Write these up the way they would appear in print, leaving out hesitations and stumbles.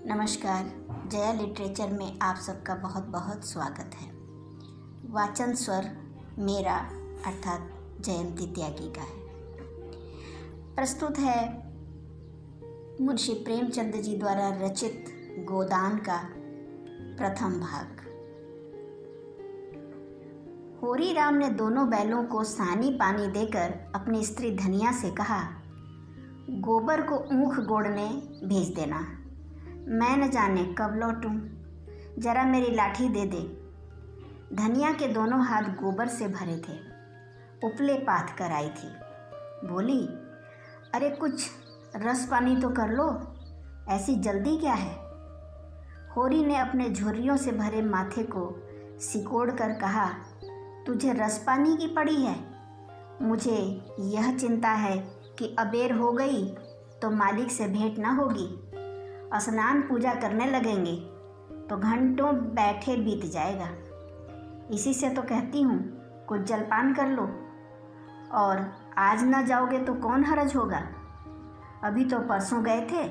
नमस्कार। जया लिटरेचर में आप सबका बहुत बहुत स्वागत है। वाचन स्वर मेरा अर्थात जयंती त्यागी का है। प्रस्तुत है मुंशी प्रेमचंद जी द्वारा रचित गोदान का प्रथम भाग। होरी राम ने दोनों बैलों को सानी पानी देकर अपनी स्त्री धनिया से कहा, गोबर को ऊख गोड़ने भेज देना, मैं न जाने कब लौटूं, जरा मेरी लाठी दे दे। धनिया के दोनों हाथ गोबर से भरे थे, उपले पाथ कर आई थी। बोली, अरे कुछ रस पानी तो कर लो, ऐसी जल्दी क्या है। होरी ने अपने झुर्रियों से भरे माथे को सिकोड़ कर कहा, तुझे रस पानी की पड़ी है। मुझे यह चिंता है कि अबेर हो गई तो मालिक से भेंट न होगी, स्नान पूजा करने लगेंगे तो घंटों बैठे बीत जाएगा। इसी से तो कहती हूँ कुछ जलपान कर लो, और आज न जाओगे तो कौन हरज होगा, अभी तो परसों गए थे।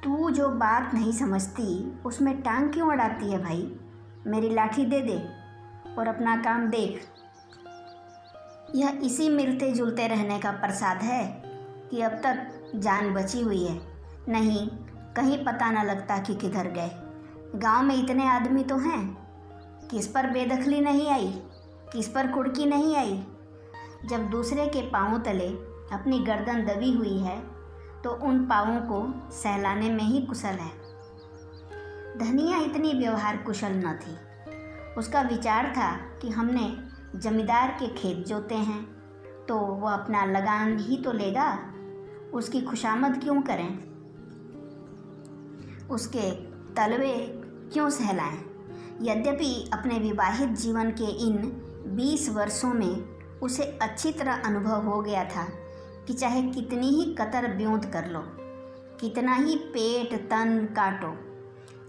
तू जो बात नहीं समझती उसमें टांग क्यों अड़ाती है भाई। मेरी लाठी दे दे और अपना काम देख। यह इसी मिलते जुलते रहने का प्रसाद है कि अब तक जान बची हुई है, नहीं कहीं पता न लगता कि किधर गए। गांव में इतने आदमी तो हैं, किस पर बेदखली नहीं आई, किस पर कुड़की नहीं आई। जब दूसरे के पाँवों तले अपनी गर्दन दबी हुई है तो उन पाँवों को सहलाने में ही कुशल है। धनिया इतनी व्यवहार कुशल न थी। उसका विचार था कि हमने जमींदार के खेत जोते हैं तो वह अपना लगान ही तो लेगा, उसकी खुशामद क्यों करें, उसके तलवे क्यों सहलाएं। यद्यपि अपने विवाहित जीवन के इन 20 वर्षों में उसे अच्छी तरह अनुभव हो गया था कि चाहे कितनी ही कतर ब्योंत कर लो, कितना ही पेट तन काटो,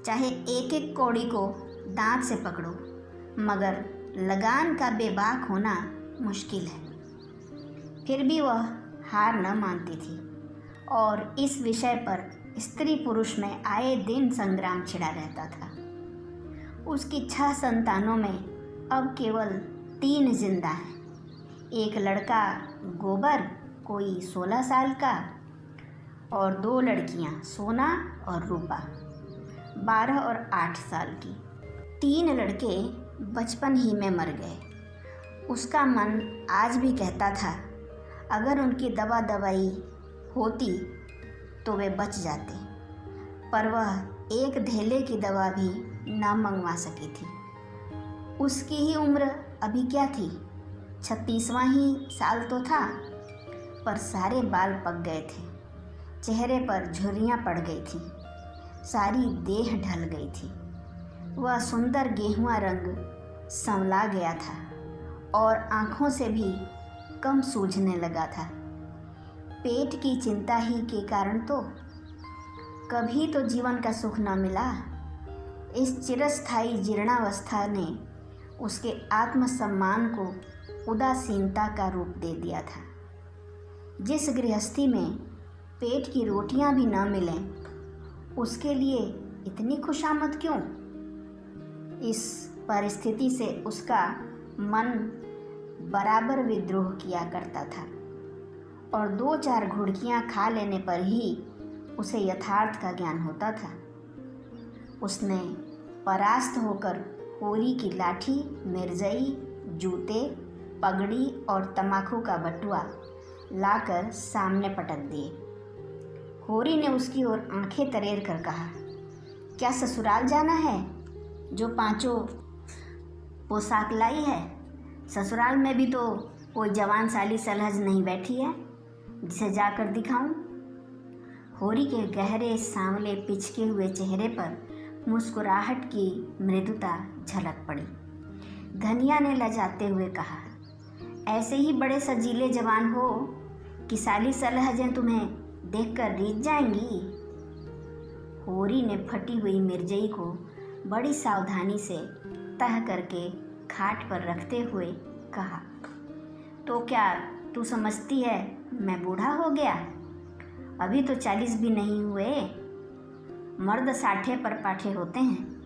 चाहे एक एक कौड़ी को दांत से पकड़ो, मगर लगान का बेबाक होना मुश्किल है। फिर भी वह हार न मानती थी और इस विषय पर स्त्री पुरुष में आए दिन संग्राम छिड़ा रहता था। उसकी 6 संतानों में अब केवल 3 जिंदा हैं। एक लड़का गोबर कोई 16 साल का और 2 लड़कियां सोना और रूपा 12 और 8 साल की। 3 लड़के बचपन ही में मर गए। उसका मन आज भी कहता था अगर उनकी दवा दवाई होती तो वे बच जाते, पर वह एक धेले की दवा भी न मंगवा सकी थी। उसकी ही उम्र अभी क्या थी, 36वां ही साल तो था, पर सारे बाल पक गए थे, चेहरे पर झुर्रियाँ पड़ गई थी, सारी देह ढल गई थी। वह सुंदर गेहुआ रंग संवला गया था और आँखों से भी कम सूझने लगा था। पेट की चिंता ही के कारण तो कभी तो जीवन का सुख न मिला। इस चिरस्थायी जीर्णावस्था ने उसके आत्मसम्मान को उदासीनता का रूप दे दिया था। जिस गृहस्थी में पेट की रोटियां भी न मिलें, उसके लिए इतनी खुशामद क्यों। इस परिस्थिति से उसका मन बराबर विद्रोह किया करता था और 2-4 घुड़कियाँ खा लेने पर ही उसे यथार्थ का ज्ञान होता था। उसने परास्त होकर होरी की लाठी, मिर्जई, जूते, पगड़ी और तम्बाकू का बटुआ लाकर सामने पटक दिए। होरी ने उसकी ओर आंखें तरेर कर कहा, क्या ससुराल जाना है जो 5 पोशाक लाई है। ससुराल में भी तो कोई जवान साली सलहज नहीं बैठी है जिसे जाकर दिखाऊं। होरी के गहरे सांवले पिचके हुए चेहरे पर मुस्कुराहट की मृदुता झलक पड़ी। धनिया ने लजाते हुए कहा, ऐसे ही बड़े सजीले जवान हो कि साली सलहजें तुम्हें देखकर रीझ जाएंगी। होरी ने फटी हुई मिर्जई को बड़ी सावधानी से तह करके खाट पर रखते हुए कहा, तो क्या तू समझती है मैं बूढ़ा हो गया, अभी तो 40 भी नहीं हुए। मर्द साठे पर पाठे होते हैं।